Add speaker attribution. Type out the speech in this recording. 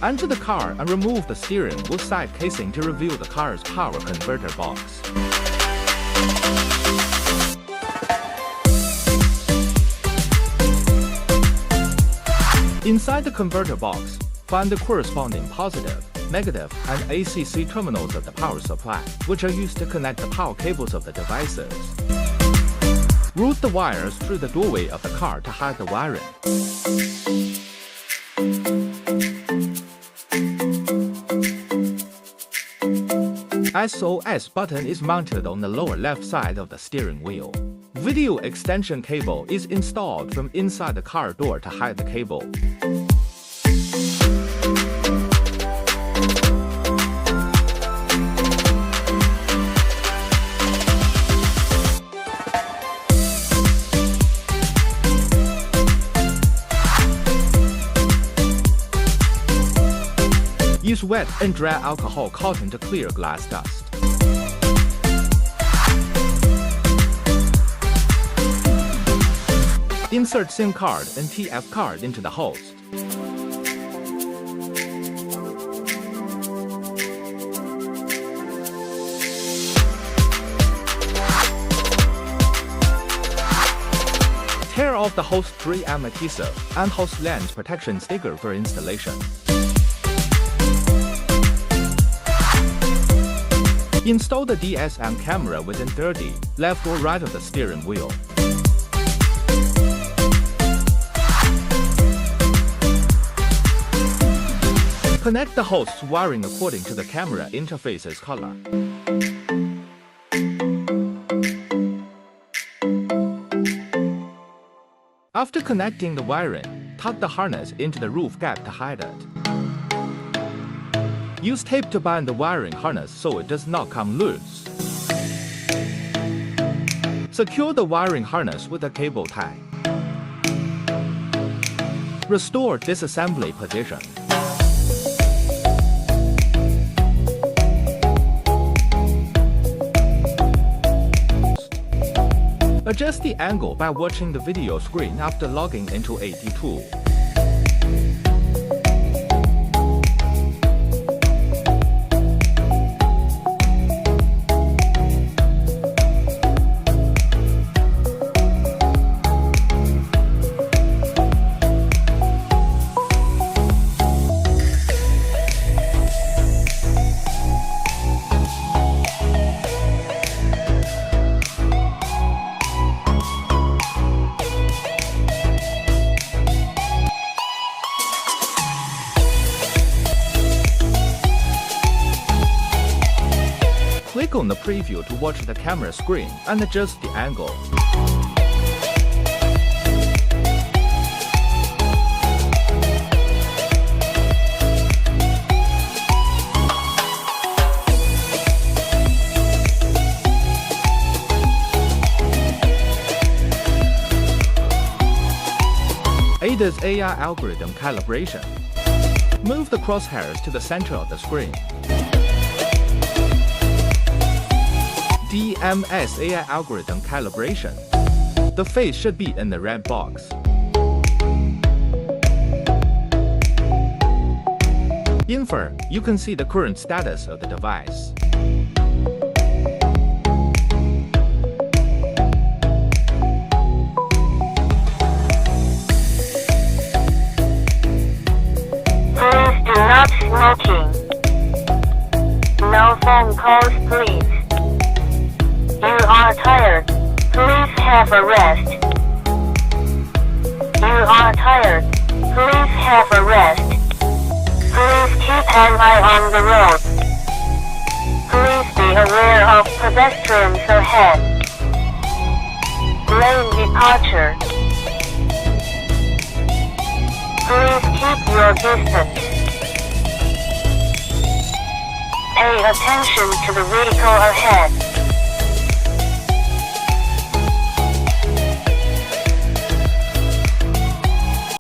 Speaker 1: Enter the car and remove the steering wheel side casing to reveal the car's power converter box. Inside the converter box, find the corresponding positive, negative, and ACC terminals of the power supply, which are used to connect the power cables of the devices. Route the wires through the doorway of the car to hide the wiring. SOS button is mounted on the lower left side of the steering wheel. Video extension cable is installed from inside the car door to hide the cable. Use wet and dry alcohol cotton to clear glass dust. Insert SIM card and TF card into the host. Tear off the host 3M adhesive and host lens protection sticker for installation. Install the DSM camera within 30, left or right of the steering wheel. Connect the host's wiring according to the camera interface's color. After connecting the wiring, tuck the harness into the roof gap to hide it. Use tape to bind the wiring harness so it does not come loose. Secure the wiring harness with a cable tie. Restore disassembly position. Adjust the angle by watching the video screen after logging into AD2. Click on the preview to watch the camera screen and adjust the angle. ADAS AI algorithm calibration. Move the crosshairs to the center of the screen. DMS AI algorithm calibration. The face should be in the red box. Infer, you can see the current status of the device.
Speaker 2: Please do not smoking. No phone calls, please. You are tired. Please have a rest. You are tired. Please have a rest. Please keep an eye on the road. Please be aware of pedestrians ahead. Lane departure. Please keep your distance. Pay attention to the vehicle ahead.